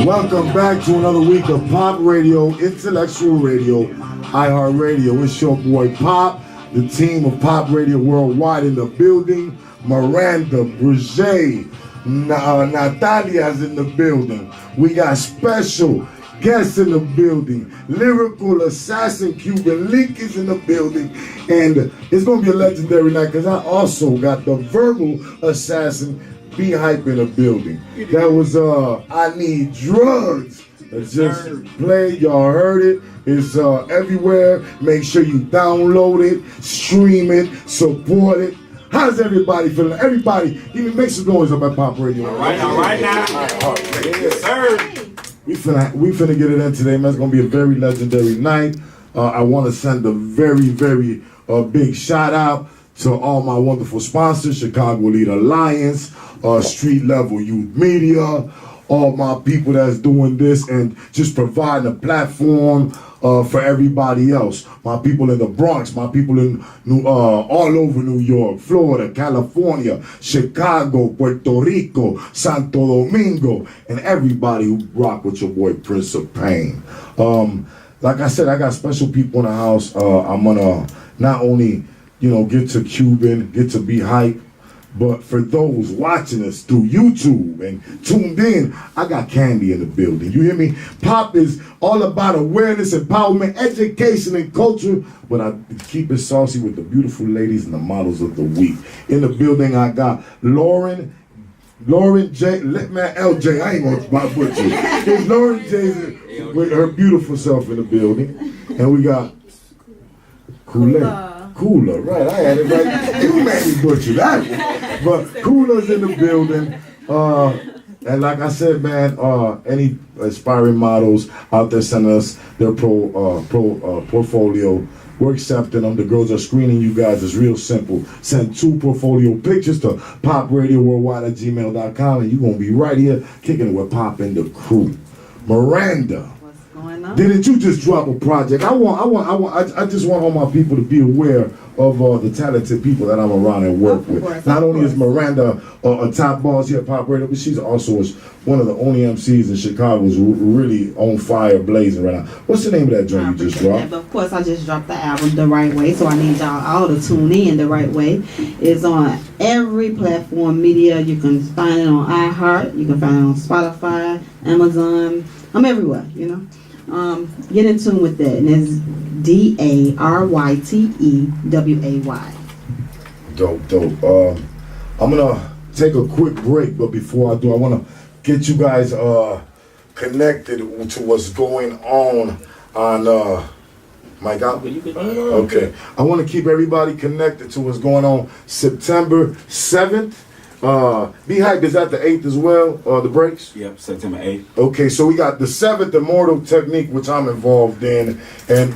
Welcome back to another week of Pop Radio, Intellectual Radio, iHeartRadio. It's your boy Pop, the team of Pop Radio Worldwide in the building. Miranda, Brigé, Natalia's in the building. We got special guests in the building. Lyrical Assassin Cuban Link is in the building. And it's going to be a legendary night because I also got the Verbal Assassin B-Hype in the building. That was I Need Drugs. Just played, y'all heard it. It's everywhere. Make sure you download it, stream it, support it. How's everybody feeling? Everybody, even make some noise up at Pop Radio. All right now. Yes, sir. We finna get it in today, man. It's gonna be a very legendary night. I want to send a very big shout out to all my wonderful sponsors: Chicago Lead Alliance, Street Level Youth Media, all my people that's doing this and just providing a platform for everybody else. My people in the Bronx, my people in all over New York, Florida, California, Chicago, Puerto Rico, Santo Domingo, and everybody who rock with your boy Prince of Pain. Like I said, I got special people in the house. I'm gonna not only get to Cuban, get to B-Hype, but for those watching us through YouTube and tuned in, I got Candy in the building. You hear me? Pop is all about awareness, empowerment, education, and culture, but I keep it saucy with the beautiful ladies and the models of the week. In the building, I got Lauren J. Man, LJ, I ain't gonna put you. It's Lauren J. with her beautiful self in the building. And we got Cooler, right? I had it right. You made me butcher that one. But Cooler's in the building. And like I said, man, any aspiring models out there send us their portfolio. We're accepting them. The girls are screening you guys. It's real simple. Send 2 portfolio pictures to popradiowworldwide@gmail.com, and you're gonna be right here kicking it with Pop and the crew. Miranda. Didn't you just drop a project? I just want all my people to be aware of the talented people that I'm around and work with. Not only is Miranda a top boss here at Pop Radio, but she's also one of the only MCs in Chicago who's really on fire, blazing right now. What's the name of that joint you just dropped? Of course, I just dropped the album The Right Way, so I need y'all all to tune in. The Right Way is on every platform media. You can find it on iHeart. You can find it on Spotify, Amazon. I'm everywhere, Get in tune with that, and it's DARYTEWAY. Dope. I'm gonna take a quick break, but before I do, I want to get you guys connected to what's going on Mike out? Okay. I want to keep everybody connected to what's going on September 7th. B-Hype is at the 8th as well, the breaks? Yep, September 8th. Okay, so we got the 7th Immortal Technique, which I'm involved in, and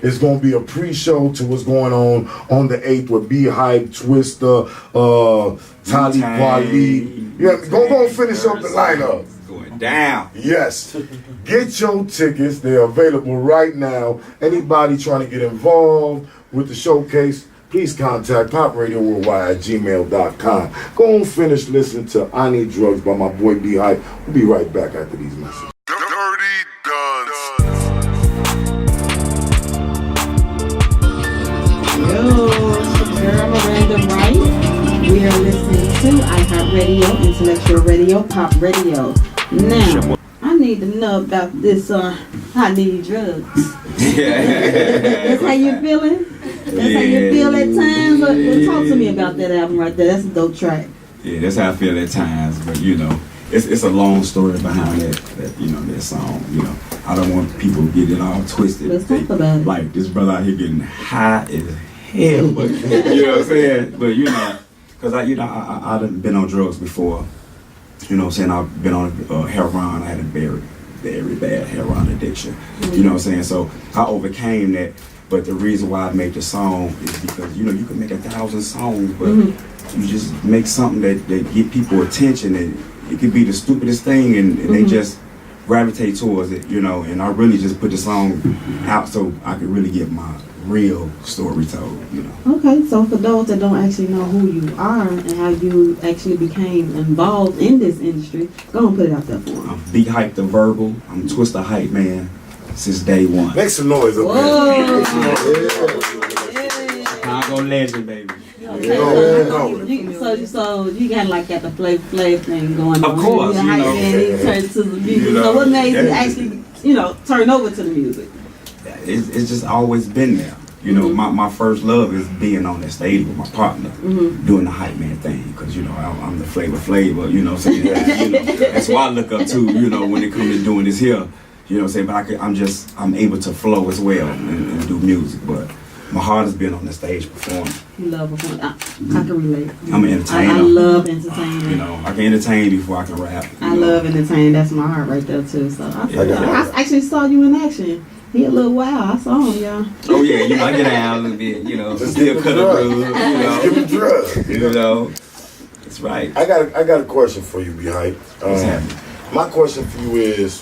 it's going to be a pre-show to what's going on the 8th with B-Hype, Twister, Tali Kweli. Yeah, go finish up the lineup. Going down. Yes. Get your tickets. They're available right now. Anybody trying to get involved with the showcase, please contact popradiowworldwide@gmail.com. Go and finish listening to I Need Drugs by my boy B-Hype. We'll be right back after these messages. Dirty Duns. Yo, it's your girl Miranda Wright. We are listening to iHeartRadio, Intellectual Radio, Pop Radio. Now, I need to know about this I Need Drugs. That's how you feeling? That's how you feel at times? Talk to me about that album right there. That's a dope track. Yeah, that's how I feel at times. But it's a long story behind that song. I don't want people to get it all twisted. Let's talk about it. Like this brother out here getting high as hell, but you know what I'm saying? But because I done been on drugs before. You know what I'm saying? I've been on heroin. I had a very, very bad heroin addiction. You know what I'm saying? So I overcame that. But the reason why I made the song is because, you can make 1,000 songs, but you just make something that get people attention, and it could be the stupidest thing, and they just gravitate towards it, you know, and I really just put the song out so I could really get my real story told, you know. Okay, so for those that don't actually know who you are and how you actually became involved in this industry, go and put it out there for them. I'm Be Hype the Verbal. I'm Twista Hype Man since day one. Make some noise up Whoa. Chicago legend, baby. So you got like got the Flav thing going on. Of course, you you know. know. And then you turn to the music. You know, So what made you yeah. actually, turn over to the music? It's just always been there. You know, my first love is being on that stage with my partner, doing the hype man thing. Because, you know, I'm the flavor, you know what I'm saying? You know, that's why I look up to, you know, when it comes to doing this here. You know what I'm saying? But I'm able to flow as well and do music. But my heart has been on the stage performing. You love performing. I can relate. I'm an entertainer. I love entertainment. You know, I can entertain before I can rap. I love entertaining. That's my heart right there too. So I actually saw you in action. He a little wild. I saw him, y'all. Oh yeah, you know, I get down a little bit, you know, Just still give cut him a drugs. groove, you know. Give him drugs. You know, that's right. I got a question for you, Be Hype. What's happening? My question for you is,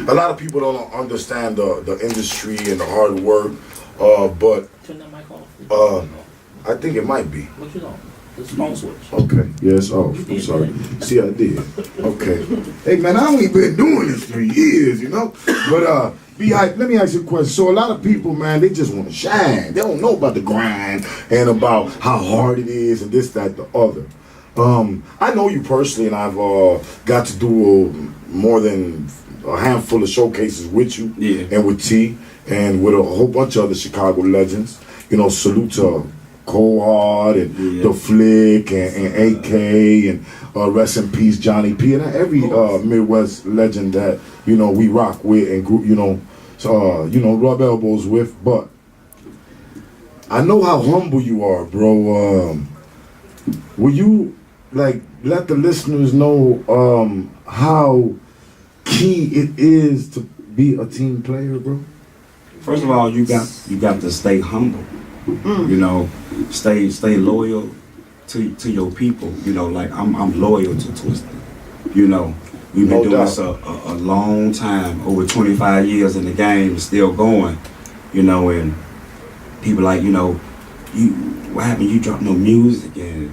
a lot of people don't understand the industry and the hard work, but Turn that mic off. I think it might be. What you know? This phone switch. Okay. Yes. Oh, I'm sorry. See, I did. Okay. Hey, man, I only been doing this 3 years, you know. But Be Hype, let me ask you a question. So a lot of people, man, they just want to shine. They don't know about the grind and about how hard it is and this, that, the other. I know you personally, and I've got to do more than a handful of showcases with you, and with T, and with a whole bunch of other Chicago legends. You know, salute to Cold and The Flick and AK and rest in peace Johnny P and every Midwest legend that we rock with and group rub elbows with. But I know how humble you are, bro. Will you let the listeners know how key it is to be a team player, bro? First of all, you got to stay humble. You know, stay loyal to your people. You know, like I'm loyal to Twista. You know, we've been doing this a long time, over 25 years in the game, still going. You know, and people like, what happened? You dropped no music and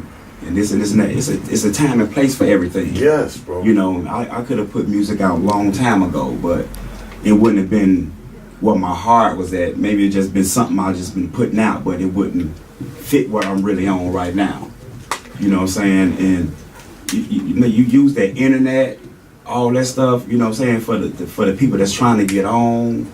this and that. It's a time and place for everything. Yes, bro. You know, I could have put music out a long time ago, but it wouldn't have been what my heart was at. Maybe it just been something I just been putting out, but it wouldn't fit what I'm really on right now. You know what I'm saying? And you use that internet, all that stuff. You know what I'm saying, for the people that's trying to get on.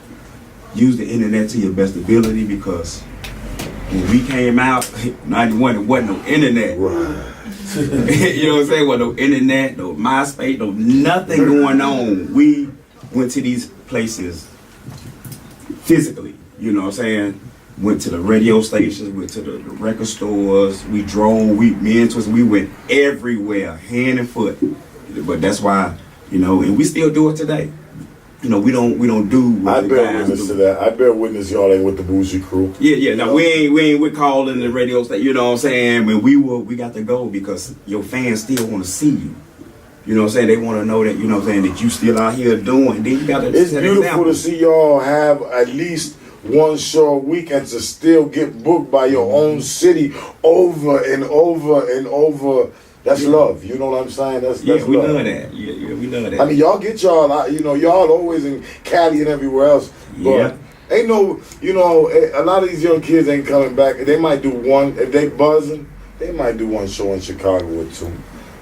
Use the internet to your best ability, because when we came out, 91, it wasn't no internet. Right. You know what I'm saying? Well, no internet, no MySpace, no nothing going on. We went to these places physically, you know what I'm saying? Went to the radio stations, went to the record stores, we drove, me and Twista, we went everywhere, hand and foot. But that's why, and we still do it today. We don't do what I bear witness to that. I bear witness y'all ain't with the Bougie crew. Yeah. Now we ain't with calling the radio station, you know what I'm saying? When we got to go because your fans still want to see you. You know what I'm saying? They want to know that, you know what I'm saying, that you still out here doing. Then you got to It's set beautiful example. to see y'all have at least one show a week and to still get booked by your own city over and over and over. That's love. You know what I'm saying? That's we love. love that. Yeah, we love that. I mean, y'all get y'all out, y'all always in Cali and everywhere else. But ain't no, a lot of these young kids ain't coming back. They might do one, if they buzzing, they might do one show in Chicago or two.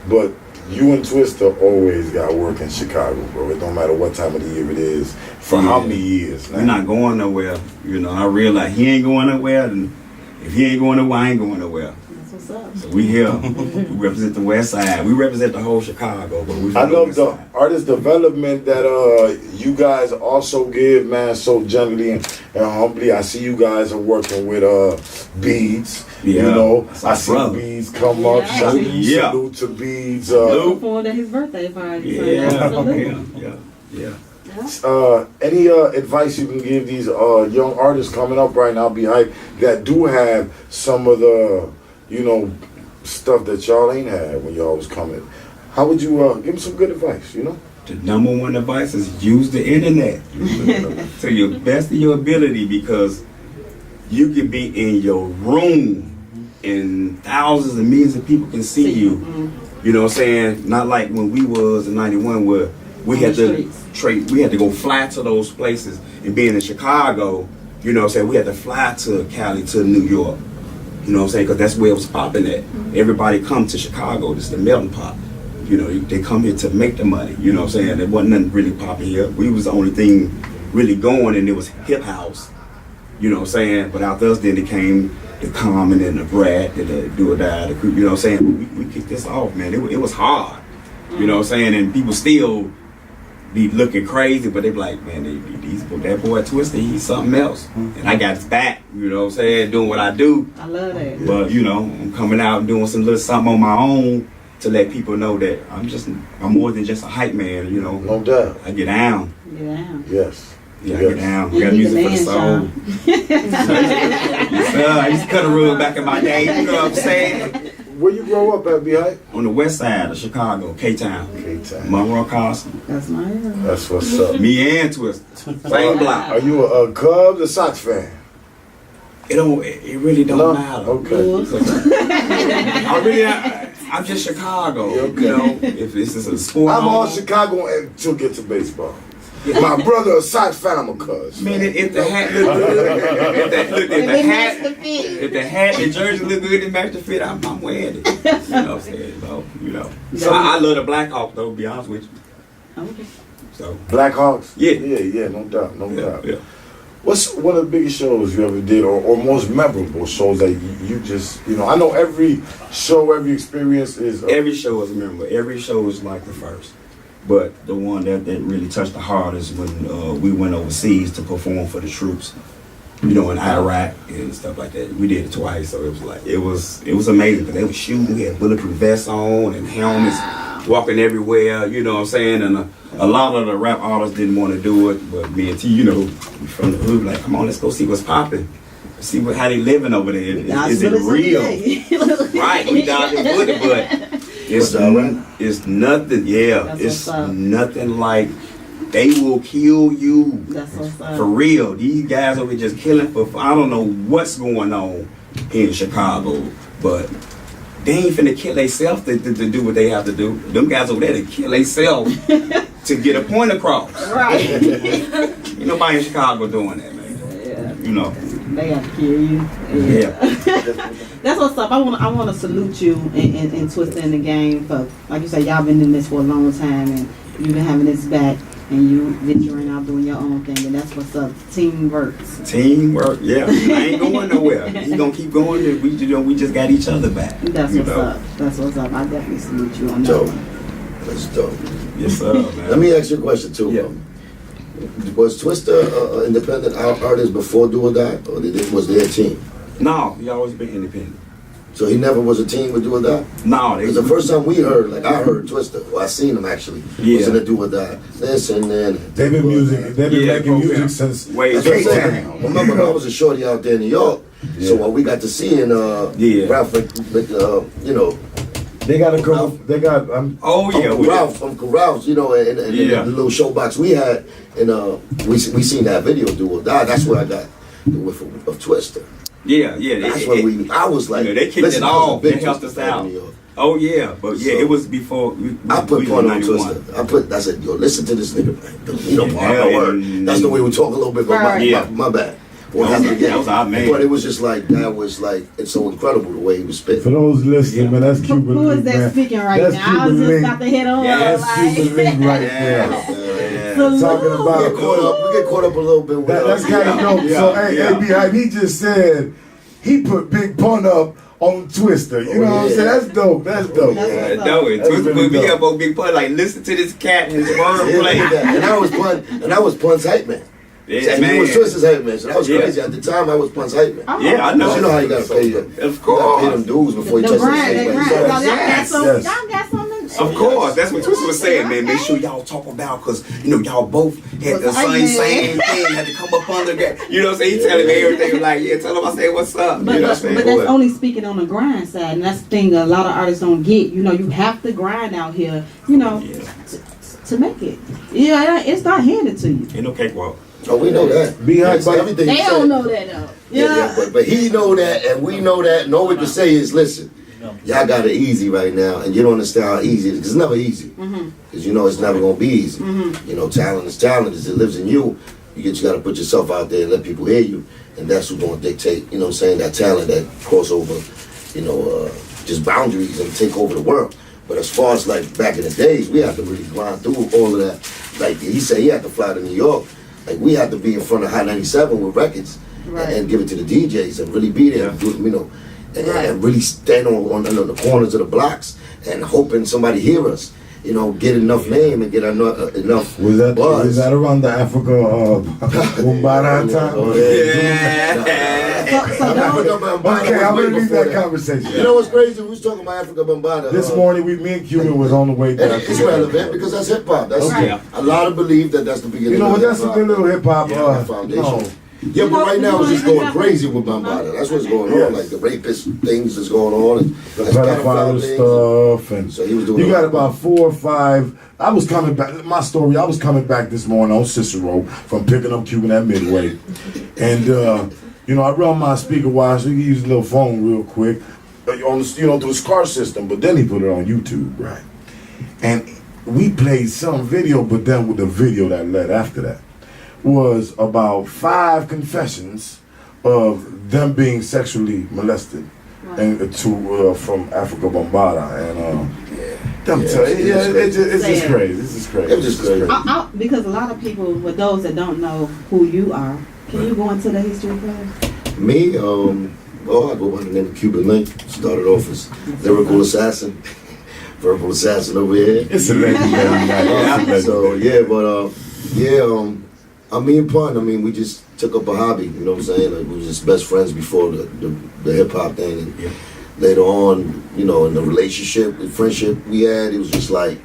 But you and Twista always got work in Chicago, bro. It don't matter what time of the year it is. For how many years now? We're not going nowhere. I realize he ain't going nowhere, and if he ain't going nowhere, I ain't going nowhere. That's what's up. So we here. We represent the West Side. We represent the whole Chicago, but we. I love the artist development that you guys also give, man, so gently and humbly. I see you guys are working with Beads. I see brother. Beads come up. Salute to Beads. Performed at his birthday party. Yeah. Any advice you can give these young artists coming up right now, Be Hype, that do have some of the, stuff that y'all ain't had when y'all was coming? How would you give them some good advice, the number one advice is use the internet to your best of your ability, because you could be in your room and thousands and millions of people can see you. You know what I'm saying? Not like when we was in 91 where we had to we had to go fly to those places, and being in Chicago, you know what I'm saying, we had to fly to Cali, to New York. You know what I'm saying? Because that's where it was popping at. Everybody come to Chicago, this is the melting pot. You know, they come here to make the money. You know what I'm saying? There wasn't nothing really popping here. We was the only thing really going, and it was hip house. You know what I'm saying? But after us, then it came the Common and the Brat, and the Do or Die, you know what I'm saying? We kicked this off, man. It was hard. You know what I'm saying? And people still be looking crazy, but they be like, man, that boy Twister, he's something else. And I got his back, you know what I'm saying, doing what I do. I love that. But, you know, I'm coming out and doing some little something on my own to let people know that I'm more than just a hype man, you know. No doubt. I get down. Yes. Yeah, I get down. We got music for the soul. I used to cut a rug back in my day, you know what I'm saying? Where you grow up at, B.I.? On the west side of Chicago, K-Town. K-Town. Monroe Carson. That's my area. That's what's up. Me and Twister. Same block. Are you a Cubs or Sox fan? It really don't matter. Okay. I'm just Chicago. Okay. You know, if this is a sport. I'm all Chicago until get to baseball. My brother a Sox fan, I'm a Cubs. Man, if the hat look good, if the hat and jersey look good and match the fit, I'm wearing it. You know what I'm saying? So, you know. So I love the Blackhawks though, to be honest with you. Okay. So Blackhawks? Yeah. Yeah, no doubt, no doubt. Yeah. What's one of the biggest shows you ever did, or most memorable shows that you just, you know, I know every show, every experience is... Every show is memorable. Every show is like the first. But the one that really touched the hardest when we went overseas to perform for the troops, you know, in Iraq and stuff like that. We did it twice, so it was like, it was amazing, because they were shooting. We had bulletproof vests on and helmets, walking everywhere, you know what I'm saying? And a lot of the rap artists didn't want to do it, but me and T, you know, we from the hood, like, come on, let's go see what's popping. See how they living over there. Is it real? Right, we dodging bullet, but it's nothing, it's nothing like, they will kill you. For real. These guys over here just killing for, I don't know what's going on in Chicago, but they ain't finna kill themselves to do what they have to do. Them guys over there, they kill themselves to get a point across. Right. Ain't nobody in Chicago doing that, man. Yeah. You know. They got to kill you. Yeah. That's what's up. I want to salute you and Twister in the game for, like you say, y'all been in this for a long time, and you've been having this back, and you venturing out doing your own thing, and that's what's up. Teamwork. Teamwork, yeah. I ain't going nowhere. He gonna keep going. And we just got each other back. That's what's up. That's what's up. I definitely salute you on that one. That's dope. Yes, sir, man. Let me ask you a question too. Yeah. Was Twister an independent artist before Do or Die, or was there a team? No, he always been independent. So he never was a team with Do or Die? No, Because the first time we heard, like I heard Twister, well I seen him actually, was in a Do or Die. Listen, then They've been making music since way K-Town. Remember, I was a shorty out there in New York, so what we got to see in Ralph, you know. They got Uncle Ralph's, you know, and the little showbox we had, and we seen that video Do or Die. That's where I got the whiff of Twister. Yeah. That's when I was like, they kicked it off. They helped us out. Oh yeah, but yeah, it was before. I put Pun on Twister. I said, yo, listen to this nigga, man. You know, my word. That's the way we talk a little bit. But my bad. That was our man. But it was just like, it's so incredible the way he was spitting. For those listening, man, that's Cuban. Who is that speaking right now? I was just about to hit on. That's Cuban Link right there. Talking about we get caught up a little bit with that's kind of dope. So hey, behind he just said he put Big Pun up on Twister. You know what I'm saying? That's dope. That's dope. Twister put me up on Big Pun. Like, listen to this cat and his wordplay. And I was Pun's hype man. Yeah, and man. You was Twister's hype man, so that was crazy. At the time, I was Pun's hype man. Yeah, I know. You know how you gotta pay Of You course. gotta pay them dues before you touch the stage. Y'all got something. Of course, that's what Twister was saying, man. Make sure y'all talk about, because you know y'all both had the same thing, had to come up under that. You know what I'm saying? He telling me everything, like, yeah, tell him I say what's up. But, you know what I'm saying? But that's only speaking on the grind side, and that's the thing a lot of artists don't get. You know, you have to grind out here. You know, to make it. Yeah, it's not handed to you. Ain't no cakewalk. Oh, we know that. Behind Everything They he don't said. know that though. Yeah, but he know that, and we know that, and all we can say is, listen, y'all got it easy right now, and you don't understand how easy it is, because it's never easy. Because you know it's never going to be easy. You know, talent is talent, it lives in you. You got to put yourself out there and let people hear you, and that's what's going to dictate, you know what I'm saying, that talent, that crossover, you know, just boundaries and take over the world. But as far as like back in the days, we had to really grind through all of that. Like he said, he had to fly to New York. Like we had to be in front of High 97 with records and give it to the DJs and really be there, and do, you know, and really stand on the corners of the blocks and hoping somebody hear us. You know, get enough name and get enough Was that buzz. was that around the Africa Bombada time? Oh, Okay, I'm gonna leave that conversation. You know what's crazy? We was talking about Africa Bombada. This morning, me and Cuban was on the way And down. it's relevant because that's hip hop. That's Okay. a lot of believe that that's the beginning. You know what? of That's a hip-hop. good little hip hop foundation. no. Yeah, but right now it's just going crazy with Bombada. That's what's going on. Like the rapist things is going on, and The that's pedophile stuff, and so he was doing. you got about 4 or 5. I was coming back. My story. I was coming back this morning on Cicero from picking up Cuban at Midway, and you know I run my speaker wire so you can use a little phone real quick on the, you know, through the SCAR system. But then he put it on YouTube, right? And we played some video, but then with the video that led after that was about 5 confessions of them being sexually molested and from Africa Bombada, and it's just crazy. This is crazy. It was just crazy. Because a lot of people, with those that don't know who you are, can you go into the history class? Me, I go by the name of Cuban Link. Started off as lyrical assassin, verbal assassin over here. It's a legendary night. So yeah, but I mean, Pun. I mean, we just took up a hobby. You know what I'm saying? Like, we was just best friends before the hip hop thing, and later on, you know, in the relationship, the friendship we had, it was just like,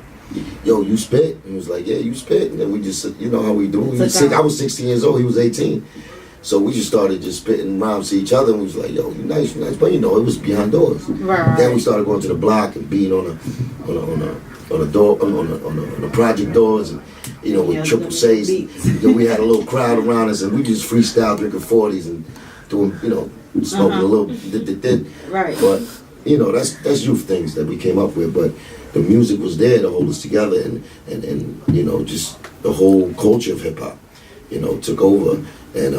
yo, you spit? And he was like, yeah, you spit. And then we just, you know how we do. I was 16 years old. He was 18. So we just started just spitting rhymes to each other, and we was like, yo, you nice. But you know, it was behind doors. Right. Then we started going to the block and being on a door, on the project doors, and you know, with triple C's. Then we had a little crowd around us, and we just freestyle drinking 40s and doing, you know, smoking a little. Right. But you know, that's youth things that we came up with. But the music was there to hold us together, and you know, just the whole culture of hip hop, you know, took over. And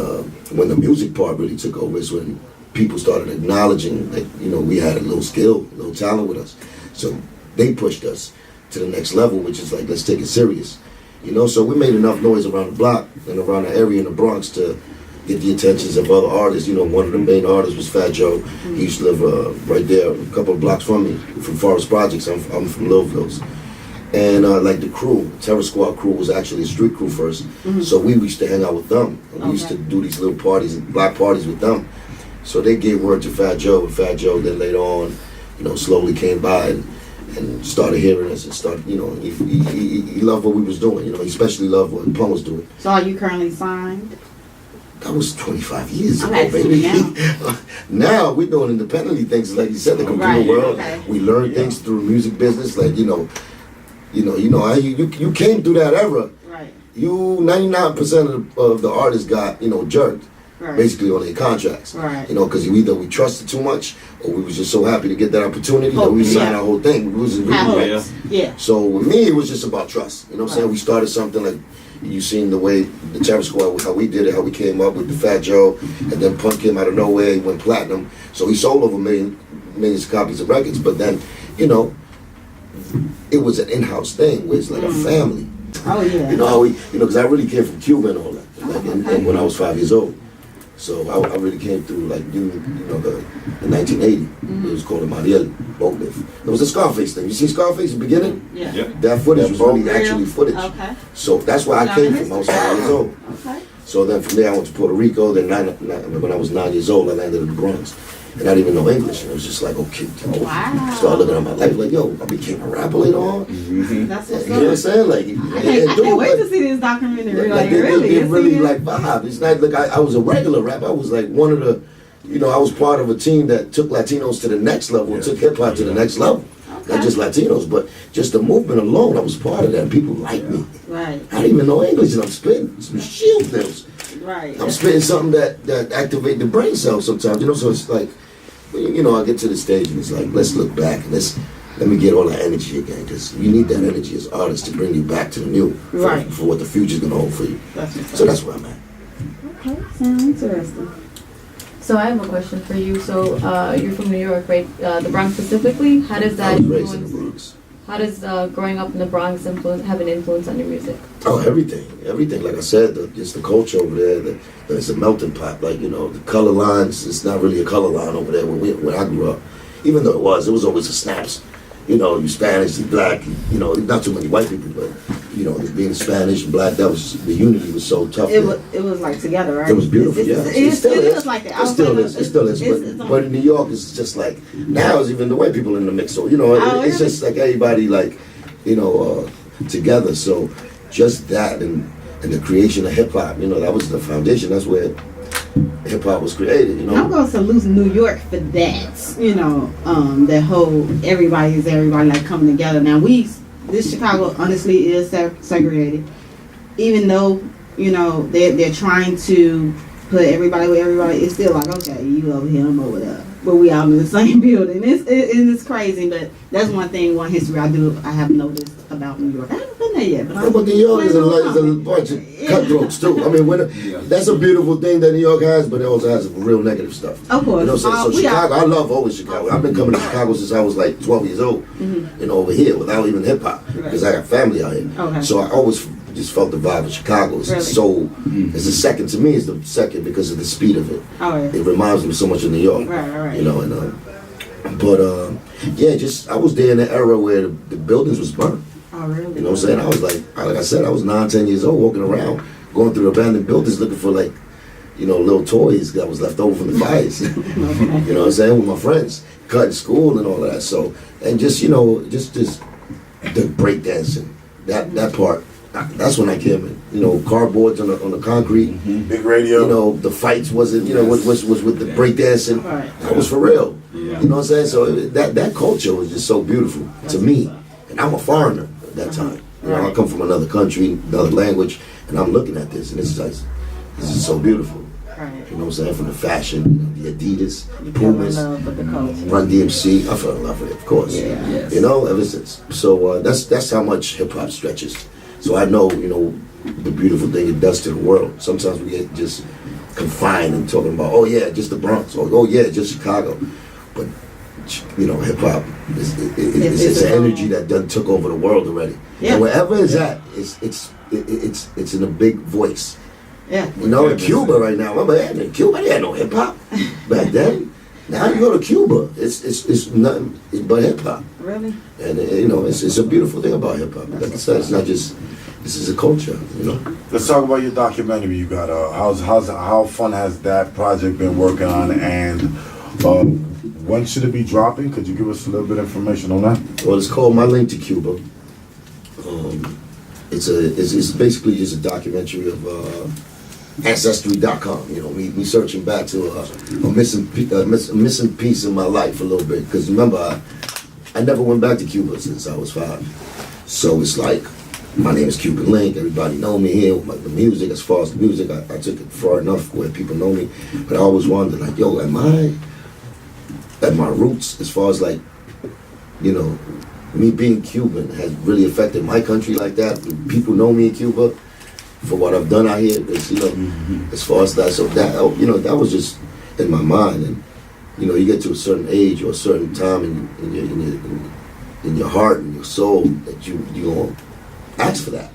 when the music part really took over is when people started acknowledging that, you know, we had a little skill, a little talent with us. So they pushed us to the next level, which is like, let's take it serious. You know, so we made enough noise around the block and around the area in the Bronx to get the attentions of other artists. You know, one of the main artists was Fat Joe. He used to live right there, a couple of blocks from me, from Forest Projects. I'm from Little Hills. And like the crew, Terror Squad crew was actually a street crew first. So we used to hang out with them. And we used to do these little parties, block parties with them. So they gave word to Fat Joe, and Fat Joe then later on, you know, slowly came by and started hearing us and started, you know, he loved what we was doing. You know, he especially loved what Pun was doing. So are you currently signed? That was 25 years ago, Okay, baby. now. Now we're doing independently things, like you said, the computer world. Okay. We learn things through music business, like you came through that era. Right. You 99% of the artists got, you know, jerked. Right. Basically on their contracts. Right. You know, because either we trusted too much or we was just so happy to get that opportunity that we signed our whole thing. We wasn't really Yeah. So with me, it was just about trust. You know what I'm saying? We started something like, you seen the way the Terror Squad, how we did it, how we came up with the Fat Joe, and then Punk came out of nowhere, he went platinum. So he sold over millions of copies of records. But then, you know, it was an in-house thing where it's like a family. Oh yeah. You know how because I really came from Cuba and all that, like and when I was 5 years old. So I really came through like the 1980. It was called a Mariel boat lift. It was a Scarface thing. You see Scarface in the beginning? Yeah. That footage was really actually footage. Okay. So that's where I came from. I was 5 years old. Okay. So then from there I went to Puerto Rico. Then when I was 9 years old, I landed in the Bronx. And I didn't even know English. And it was just like, okay. Wow. Started looking at my life like, yo, I became a rapper later on. That's what's You know what I'm saying? Like, I can't wait to see this documentary. Like it really like vibe. It's not like I was a regular rapper. I was like one of the, I was part of a team that took Latinos to the next level and took hip hop to the next level. Okay. just Latinos, but just the movement alone, I was part of that. People like me. Right. I didn't even know English, and I'm spitting some shield pills. Right. I'm spitting something that activate the brain cells sometimes, so it's like, I get to the stage and it's like, let's look back and let me get all that energy again, because you need that energy as artists to bring you back to the new, for what the future's gonna hold for you. So that's where I'm at. Okay, sounds interesting. So I have a question for you. So you're from New York, right? The Bronx specifically. How does that I was raised in the influence? Bronx. How does growing up in the Bronx have an influence on your music? Oh, everything. Like I said, just the culture over there. It's a melting pot. Like, the color lines. It's not really a color line over there where I grew up. Even though it was always a snaps. You Spanish, you black. Not too many white people, but being Spanish and black, the unity was so tough. It was like together, right? It was beautiful. It still is like that. It still is. But in New York, it's just like now, it's even the white people in the mix. So it's just like everybody together. So just that and the creation of hip hop. That was the foundation. That's where hip hop was created. I'm gonna salute New York for that. That whole everybody like coming together. Now this Chicago honestly is segregated, even though they're trying to put everybody with everybody. It's still like, okay, you over here, I'm over there, but we all in the same building. It's crazy, but that's one history I have noticed about New York. I haven't been there yet, but New York is a bunch of cutthroats too. I mean, that's a beautiful thing that New York has, but it also has real negative stuff. Of course. So Chicago, I love always Chicago. I've been coming to Chicago since I was like 12 years old. Over here without even hip hop, because I got family out here. Okay. So I always just felt the vibe of Chicago. It's it's the second to me. It's the second because of the speed of it. Oh, yeah. It reminds me so much of New York. Right. I was there in the era where the buildings was burnt. Oh, really? You know what I'm saying? I was like I said, I was 9, 10 years old, walking around, going through abandoned buildings, looking for little toys that was left over from the fires. Okay. You know what I'm saying? With my friends, cutting school and all of that. So, and just the breakdancing, that part. That's when I came in. Cardboards on the concrete. Big radio. The fights wasn't. Was with the breakdancing. Right. That was for real. Yeah. You know what I'm saying? So that culture was just so beautiful to me. And I'm a foreigner at that time. I come from another country, another language, and I'm looking at this, and this is so beautiful. Right. You know what I'm saying? From the fashion, the Adidas, the Pumas, Run DMC. I fell in love with it, of course. Yeah. Yes. Ever since. So that's how much hip hop stretches. So I know, the beautiful thing it does to the world. Sometimes we get just confined and talking about, oh yeah, just the Bronx, or oh yeah, just Chicago. But hip hop it's an energy that done took over the world already. Yeah. And wherever it's at, it's in a big voice. Yeah. In Cuba right now. Remember, in Cuba they had no hip hop back then. Now you go to Cuba, it's nothing but hip hop. Really? And it's a beautiful thing about hip hop. Like I said, it's not just. This is a culture, Let's talk about your documentary you got. How fun has that project been working on, and when should it be dropping? Could you give us a little bit of information on that? Well, it's called My Link to Cuba. It's basically just a documentary of Ancestry.com. Me searching back to a missing piece in my life a little bit, because remember I never went back to Cuba since I was 5. So it's like, my name is Cuban Link. Everybody know me here with the music. As far as the music, I took it far enough where people know me. But I always wondered, am I at my roots? As far as me being Cuban has really affected my country like that. Do people know me in Cuba for what I've done out here? As far as that, so that that was just in my mind. And you get to a certain age or a certain time in your heart and your soul that you gonna ask for that.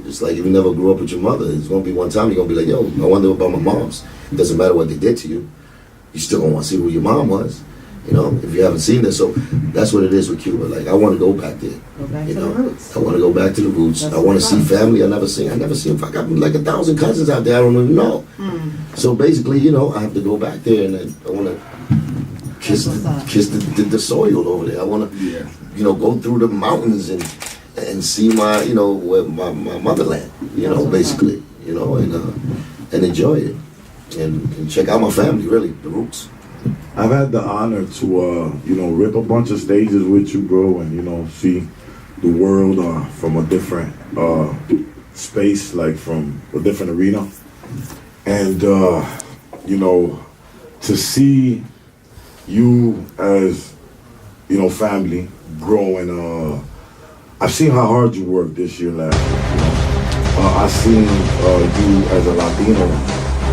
Just like if you never grew up with your mother, there's gonna be one time you're gonna be like, yo, I wonder about my moms. It doesn't matter what they did to you, you still gonna want to see who your mom was. If you haven't seen this. So that's what it is with Cuba. Like, I want to go back there. Go back to the roots. I want to go back to the roots. That's I want to see family I never seen. I got like 1,000 cousins out there I don't even know. So basically, I have to go back there, and I want to kiss the soil over there. I want to, go through the mountains and see my, where my motherland, basically, and enjoy it and check out my family, really, the roots. I've had the honor to, rip a bunch of stages with you, bro, and, see the world from a different space, like from a different arena. And, to see you as, family growing, I've seen how hard you worked this year last year. I've seen you as a Latino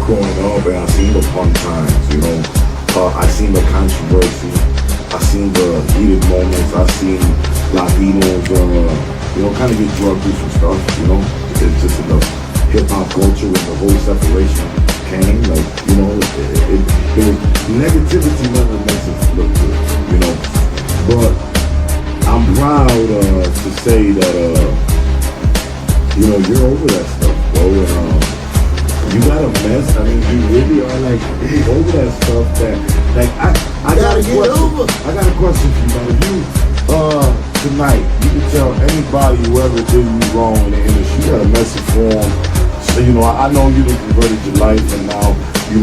growing up, and I've seen the fun times, I've seen the controversy, I've seen the heated moments, I've seen Latinos, kind of get drugged through some stuff, It's just in the hip-hop culture when the whole separation came, like, there was negativity never makes it look good, But I'm proud to say that, you're over that stuff, bro, and you got a mess. I mean, you really are like over that stuff. That I got a question. I got a question for you, man. If you tonight, you can tell anybody whoever did you wrong in the industry, you got a message for them. So I know you done converted your life, and now you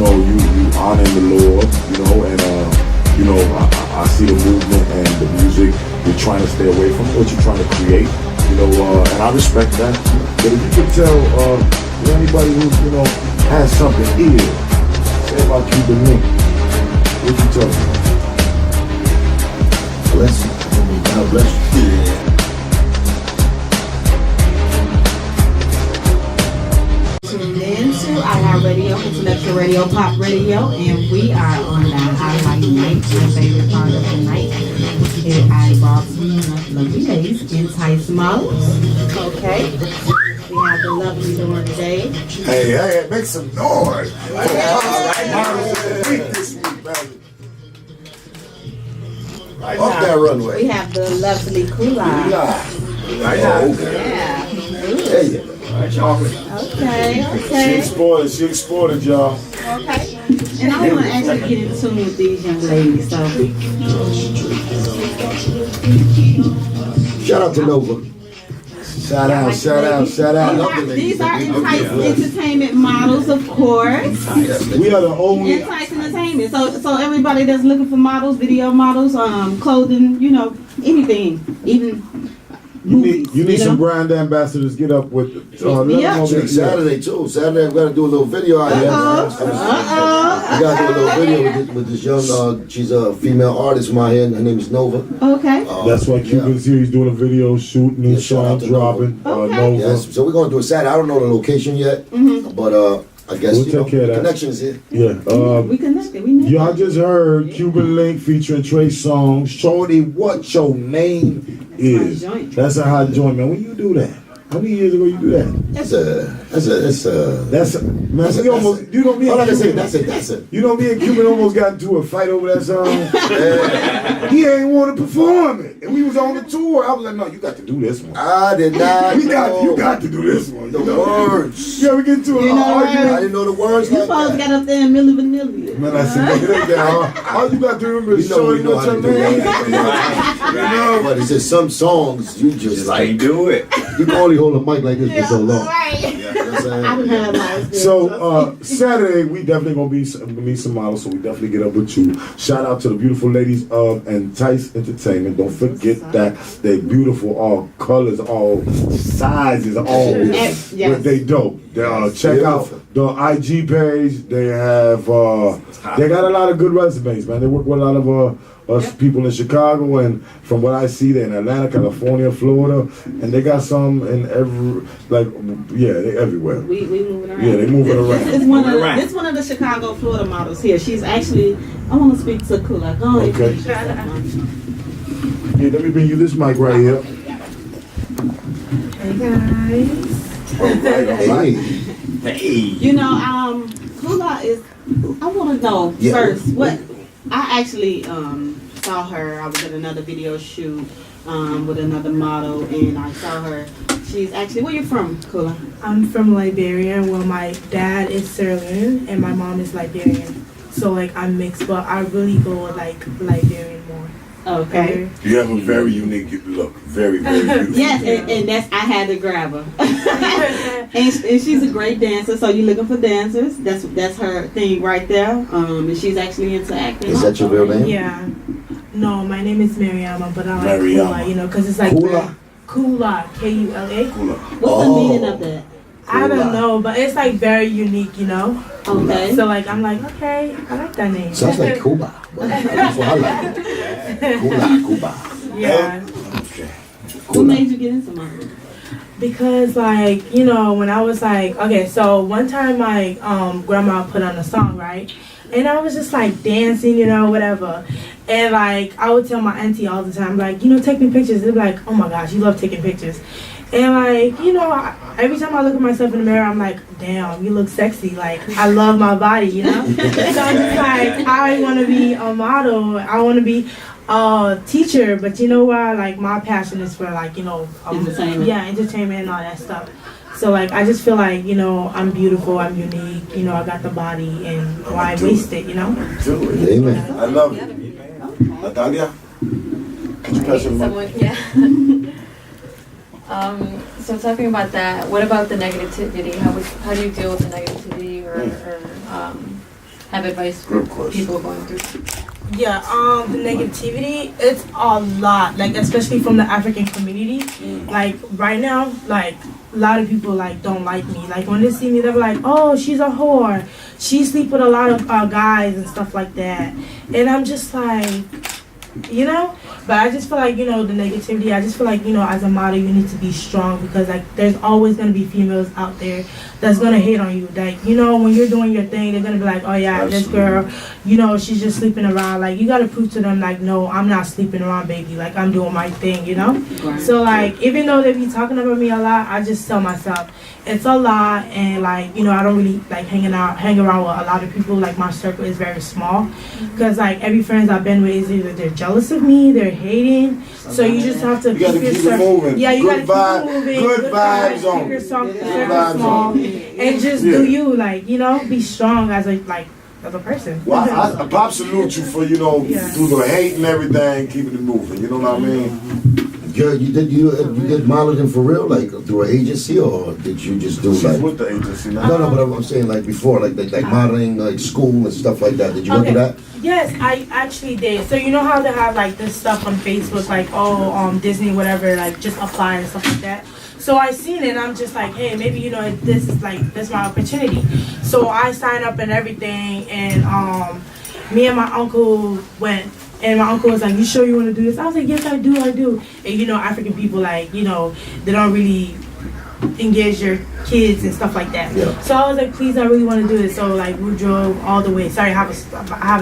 honor the Lord. And I see the movement and the music. You're trying to stay away from what you're trying to create. And I respect that. But if you could tell anybody who has something here, say about Cuban Link, what you talking about? Bless you. God bless you. Tuned in to iHeartRadio, Intellectual Radio, Pop Radio, and we are on the highlight night, my favorite part of the night. Here I brought some lovely ladies, Entice Models. Okay. We have the lovely Dawn today. Hey, make some noise. This week, man. Up that runway. We have the lovely Kula. Yeah. Hey. Okay. She exported, y'all. Okay. And I want to actually get in tune with these young ladies. So. Shout out to Nova. Shout out. These are Entice Entertainment models, of course. We are the only Entice Entertainment. So everybody that's looking for models, video models, clothing, anything, even movies. You need some brand ambassadors. Get up with Actually, Saturday too. Saturday I'm gonna do a little video out here. I gotta do a little video with this young. She's a female artist from out here. Her name is Nova. Okay. That's why Cuban's here. He's doing a video shoot, new song dropping. Nova. Yes. So we're gonna do a Saturday. I don't know the location yet, but I guess We'll take care of that. connection is here. Yeah. We connected. We met. Y'all just heard Cuban Link featuring Trey Songz. Shorty, what your name is? Hot joint. That's a hot joint, man. When you do that? How many years ago you do that? You know me and Cuban almost got into a fight over that song. He ain't want to perform it, and we was on the tour. I was like, no, you got to do this one. I did not. You got to do this one. The words. Yeah, we get to it. I didn't know the words You like supposed that. got up there in Milli Vanilli. Man, I said, get up there. All you got to remember is showing what your name. But it says some songs you just like do it. you can only hold a mic like this for so long. Right. You know what I'm saying? I done had my So Saturday we definitely gonna meet some models, so we definitely get up with you. Shout out to the beautiful ladies of Entice Entertainment. Don't forget that they're beautiful, all colors, all sizes, all Yes. but they dope. Check out the IG page. They have they got a lot of good resumes, man. They work with a lot of us people in Chicago, and from what I see, they're in Atlanta, California, Florida, and they got some in they everywhere. We moving around. Yeah, they moving around. This one of the Chicago, Florida models here. She's actually. I want to speak to Kula. Go ahead. Okay. Yeah, let me bring you this mic right here. Hey guys. All right. Hey. Kula is. I want to know first what. I actually saw her. I was at another video shoot with another model, and I saw her. She's actually. Where you from, Kula? I'm from Liberia. Well, my dad is Sierra Leone and my mom is Liberian. So I'm mixed, but I really go with Liberian more. Okay. You have a very unique look. Very, very beautiful. Yes, and that's I had to grab her. and she's a great dancer. So you're looking for dancers. That's her thing right there. And she's actually into acting. Is that your real name? Yeah. No, my name is Mariama, but I like Mariama. Kula, you know, because it's like Kula? Kula, Kula. What's the meaning of that? I don't know, but it's like very unique, you know. Okay. So like I'm like, okay, I like that name. Sounds like Cuba. That's what I like. Cuba. Yeah. Okay. Who made you get into modeling? Because like, you know, when I was like, okay, so one time my grandma put on a song, right? And I was just like dancing, you know, whatever. And like I would tell my auntie all the time, like, you know, take me pictures. They'd be like, oh my gosh, you love taking pictures. And like, you know, every time I look at myself in the mirror, I'm like, damn, you look sexy. Like, I love my body, you know? So I'm just like, I want to be a model. I want to be a teacher. But you know what? Like, my passion is for like, you know, Entertainment. Yeah, entertainment and all that stuff. So like, I just feel like, you know, I'm beautiful, I'm unique, you know, I got the body, and why waste it, you know? Amen. I love it. Natalia? Could you pass your mic? Someone, yeah. So talking about that, what about the negativity? How do you deal with the negativity or have advice for people going through? Yeah, the negativity, it's a lot, like especially from the African community. Like right now, like a lot of people like don't like me. Like when they see me, they're like, oh, she's a whore. She sleep with a lot of guys and stuff like that. And I'm just like, you know, but I just feel like, you know, the negativity, I just feel like, you know, as a model, you need to be strong, because like there's always going to be females out there that's going to hate on you. Like, you know, when you're doing your thing, they're going to be like, oh yeah, this girl, you know, she's just sleeping around. Like, you got to prove to them, like, no, I'm not sleeping around, baby. Like, I'm doing my thing, you know? Right. So like, even though they be talking about me a lot, I just tell myself, it's a lot. And like, you know, I don't really like hang around with a lot of people. Like, my circle is very small, because like every friends I've been with is either they're jealous of me, they're hating. So you just have to You gotta keep your keep it circle. moving. Yeah, you Good gotta vibe- keep it moving. good vibes on. Keep your circle vibes small, on. and just do you. Like, you know, be strong as a person. Well, I pop salute you for, you know, Yeah. through the hate and everything, keeping it moving. You know what I mean? Girl, you did modeling for real, like through an agency, or did you just do She's like? with the agency now. No, but I'm saying like before, like modeling, like school and stuff like that. Did you go to that? Yes, I actually did. So you know how they have like this stuff on Facebook, like Disney, whatever, like just apply and stuff like that. So I seen it, and I'm just like, hey, maybe, you know, this is my opportunity. So I signed up and everything, and me and my uncle went. And my uncle was like, you sure you want to do this? I was like, yes, I do. And you know, African people, like, you know, they don't really engage their kids and stuff like that. Yeah. So I was like, please, I really want to do this. So like, we drove all the way. Sorry, I have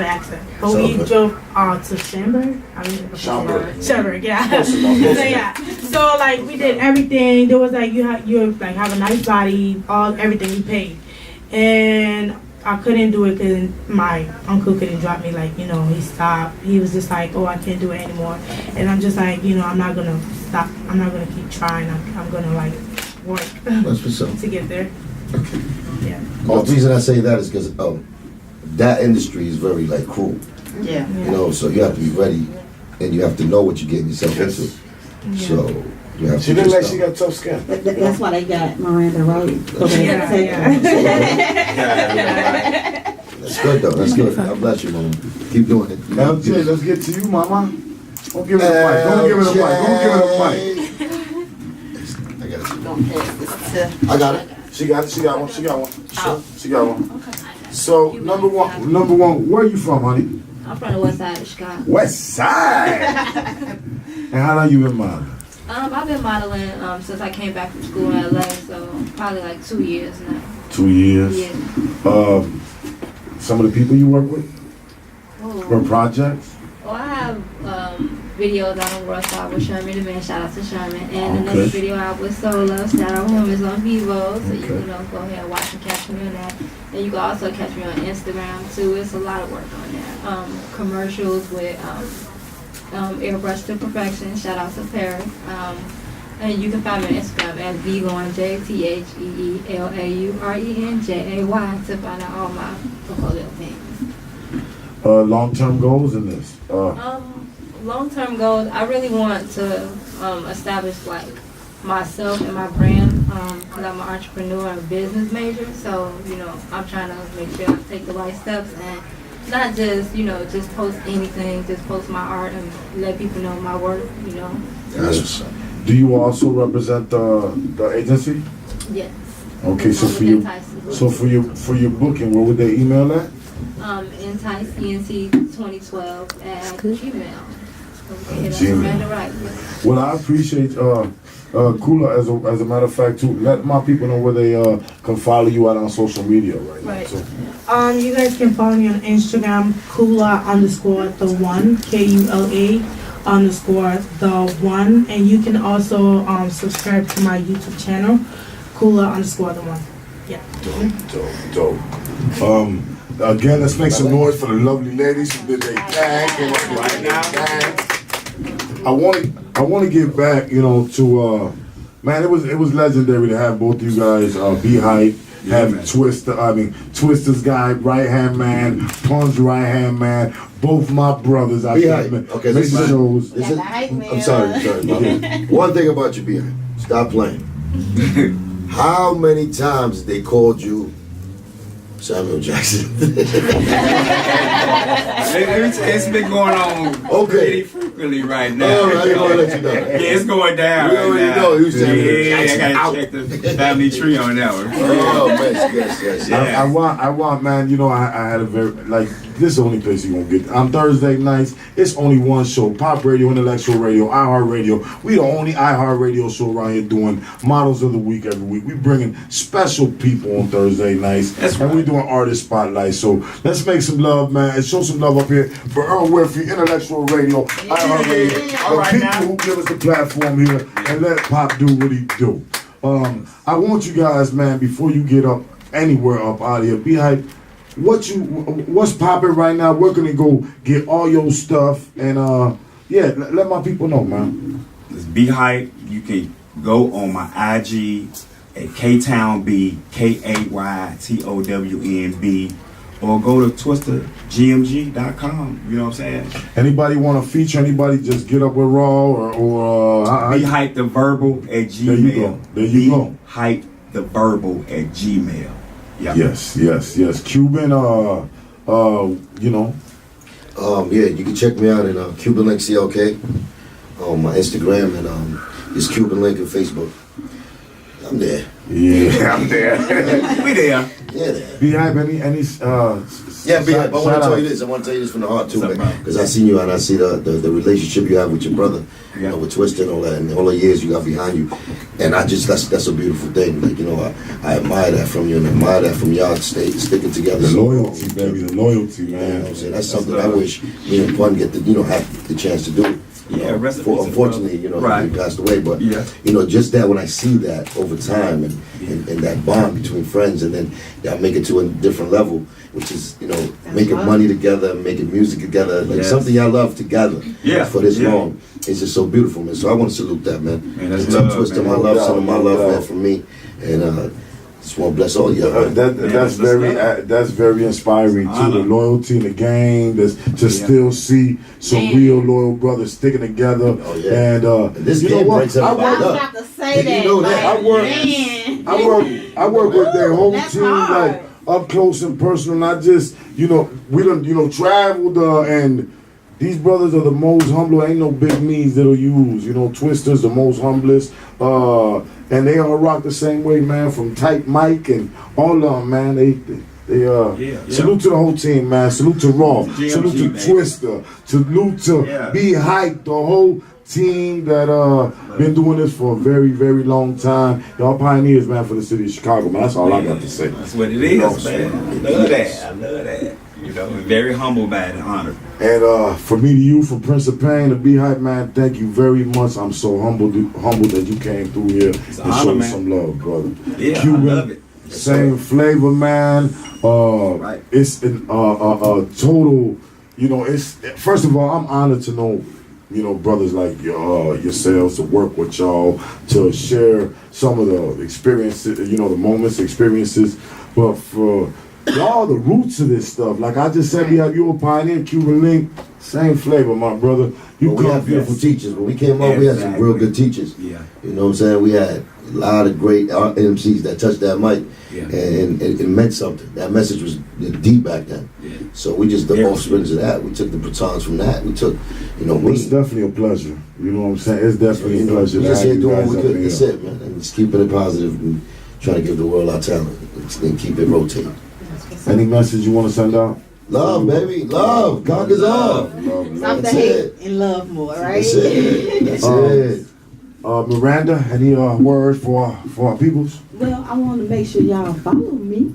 an accent. But we drove to Schaumburg. Schaumburg, yeah. So yeah. So like, we did everything. There was like, you have a nice body, everything we paid. And I couldn't do it because my uncle couldn't drop me. Like, you know, he stopped. He was just like, oh, I can't do it anymore. And I'm just like, you know, I'm not gonna stop. I'm not gonna keep trying. I'm gonna like work That's what's up. to get there. Yeah. The reason I say that is because that industry is very like cruel. Yeah. You know, so you have to be ready, and you have to know what you're getting yourself into. So you have She to. look like just, she got tough skin. That's why they got Miranda right. So they Yeah, take yeah. That's good though. That's good. God bless you, mama. Keep doing it. LJ, let's get to you, mama. Don't give it a mic. Don't give it a mic. Don't give it a mic. I got it. Don't pass this to. I got it. She got it. She got one. She got one. She got one. So number one, where you from, honey? I'm from the west side of Chicago. West Side. And how long you been modeling? I've been modeling since I came back from school in LA, so probably like 2 years now. 2 years. Yeah. Some of the people you work with Oh. for projects. Well, I have videos out on World Star with Sherman the Man. Shout out to Sherman. And the Okay. next video out with Solo. Shout out him is on Vivo. So you Okay. can go ahead and watch and catch me on that. And you can also catch me on Instagram too. It's a lot of work on there. Commercials with Airbrush to Perfection. Shout out to Paris. And you can find me on Instagram at VLaurenJ, TheElaurenJay to find out all my portfolio things. Long-term goals in this. long-term goals, I really want to establish like myself and my brand, because I'm an entrepreneur and a business major. So, you know, I'm trying to make sure I take the right steps and not just, you know, just post anything, just post my art and let people know my work, you know. Yes. Do you also represent the agency? Yes. Okay, so for your booking, where would they email at? EnticeENC2012 @gmail. Well, I appreciate Kula as a matter of fact too. Let my people know where they can follow you out on social media right now. Right. So, You guys can follow me on Instagram, Kula_the1, KULA_the1, and you can also subscribe to my YouTube channel, Kula_the1. Yeah. dope. Again, let's make some noise for the lovely ladies who did their thing. Came up with Right now. I want to give back, you know, to man. It was legendary to have both you guys be hype. Have man. Twister's guy, right hand man, Pun's right hand man, both my brothers. I B-Hype. think Okay, make this is- shows. Is it? I'm sorry. One thing about you, B.I. Stop playing. How many times they called you Samuel Jackson? It's been going on pretty frequently right now. All right, I didn't want to let you know. Yeah, it's going down We right already now. know you Samuel Yeah, Jackson I out. gotta check the family tree on that one. Oh, yes. Yeah. I want, man. You know, I had a very this is the only place you gonna get. On Thursday nights, it's only one show: Pop Radio, Intellectual Radio, iHeart Radio. We the only iHeart Radio show around here doing Models of the Week every week. We bringing special people on Thursday nights, and we doing artist spotlight. So let's make some love, man, and show some love up here for Earl Winfrey, Intellectual Radio, iHeart Radio, the people who give us the platform here, and let Pop do what he do. I want you guys, man, before you get up anywhere up out of here, be hype. What's popping right now? Where can they go get all your stuff? And let my people know, man. Let's be hype. You can go on my IG at KTownB, KAYTOWNB, or go to twistergmg.com. You know what I'm saying? Anybody want to feature? Anybody just get up with Raw or Be hype the verbal at Gmail. There you go. There you go. Hype the verbal at Gmail. Yeah. Yes. Cuban, you know. You can check me out in Cuban Link CLK on my Instagram, and it's Cuban Link on Facebook. I'm there. Yeah, I'm there. We there. Yeah, there. Be hype. Any Yeah, B, I want to tell you this. I want to tell you this from the heart too, man. Because I seen you and I see the relationship you have with your brother, you know, with Twister and all that, and all the years you got behind you. And I just that's a beautiful thing. Like, you know, I admire that from you and admire that from y'all sticking together. The loyalty, baby. The loyalty, man. You know what I'm saying? That's something I wish me and Pun get to, have the chance to do. Yeah, unfortunately, he passed away, but just that when I see that over time and that bond between friends, and then y'all make it to a different level, which is making money together, making music together, like something y'all love together for this long. It's just so beautiful, man. So I want to salute that, man. That's love, Twister, my love, some of my love, man, from me, and just want to bless all y'all. That's very inspiring too. The loyalty in the game. To still see some real loyal brothers sticking together. Oh, yeah. And this you know game what? brings everybody I was up. about to say that. You know that. Like, I work with their whole That's team hard. like up close and personal. Not just we done traveled and. These brothers are the most humble. Ain't no big means that'll use. Twister's the most humblest. And they all rock the same way, man. From Tight Mike and all of them, man. They salute to the whole team, man. Salute to Raw. GMG, salute to man. Twister. Salute to Be Hype. The whole team that been doing this for a very, very long time. Y'all pioneers, man, for the city of Chicago, man. That's all I got to say. That's what it is, man. I love that. Very humble by the honor. And for me to you, from Prince of Pain to Be Hype, man, thank you very much. I'm so humbled that you came through here and showed me some love, brother. Yeah, Cuban, I love it. same flavor, man. Right. It's a total. It's first of all, I'm honored to know, brothers like yourselves, to work with y'all, to share some of the experiences, the moments, experiences, but for y'all, the roots of this stuff. Like I just said, you're a pioneer, Cuban Link. Same flavor, my brother. You We come have beautiful teachers. When we came up, we had some real good teachers. Yeah. You know what I'm saying? We had a lot of great MCs that touched that mic, Yeah. and it meant something. That message was deep back then. Yeah. So we just the offsprings of that. We took the batons from that. We took, Well, it's definitely a pleasure. You know what I'm saying? It's definitely a pleasure We to just have here you doing guys what we up could. here. That's it, man. And just keeping it positive and trying to give the world our talent and keep it rotating. Any message you want to send out? Love, baby. Love. Conquers all. Stop the That's hate it. and love more, right? That's it. That's it. Miranda, any words for our peoples? Well, I want to make sure y'all follow me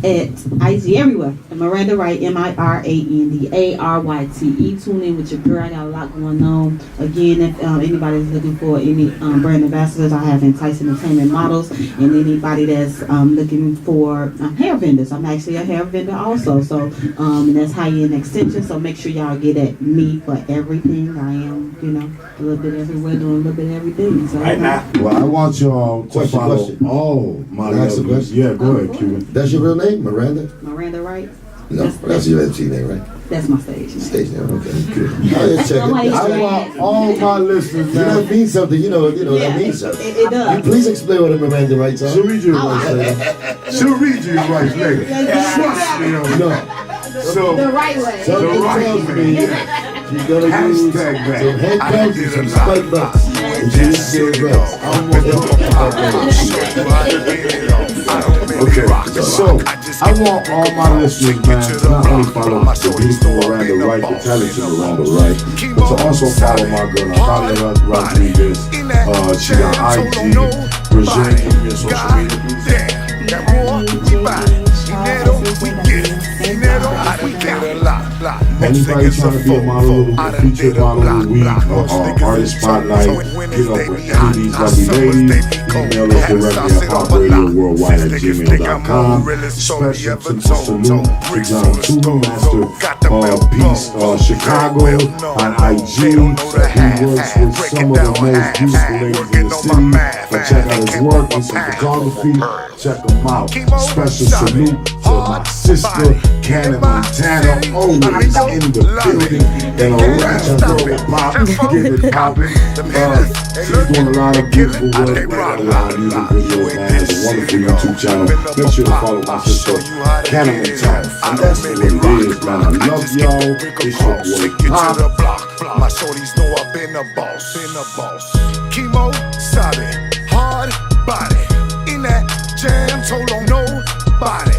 at IG everywhere. And Miranda Wright, MIRANDARYTE. Tune in with your girl. I got a lot going on. Again, if anybody's looking for any brand ambassadors, I have Entice Entertainment models, and anybody that's looking for hair vendors. I'm actually a hair vendor also. So, and that's high-end extension. So make sure y'all get at me for everything. I am, a little bit everywhere, doing a little bit of everything. So, Right now. Well, I want y'all to follow all my Can I ask a lovely- question? Yeah, go ahead, Cuban. That's your real name, Miranda? Miranda Wright. No, that's your MC name, right? That's my stage name. Stage name. Okay, good. I just checking. Nobody- I want all my listeners, You know, man. it means something. You know, Yeah, that means something. it does. You please explain what a Miranda rights are. She'll read you advice later. She'll read you advice later. Trust me on No. that. So, The right way. Something right tells way. me she's gonna use Hashtag some back. headbands and some spike bucks. And she just did well. Okay, so I want all my listeners, man, to not only follow the beautiful Miranda Wright, the talented Miranda Wright, but to also follow my girl Natalia Rodriguez. She got IG, Regine, give me your social media, please. Anybody trying to be a model, a featured model of the week, or artist spotlight, get up with any of these lovely ladies, email us directly at popradioworldwide@gmail.com. Special to the salute to John Cuban, Master Peace Chicago on IG. He works with some of the most beautiful ladies in the city. But check out his work and some photography. Check him out. Special salute to my sister, Cannon Montana, always in the building. And a ratchet girl pop, get it poppin'. She's doing a lot of beautiful work, a lot of music videos, man. It's a wonderful YouTube channel. Make sure to follow my sister, Cannon Montana. And that's what it is, man. I love y'all. It's your boy Pop. My shorties know I've been a boss. Chemo, solid, hard body. In that jam, told on nobody.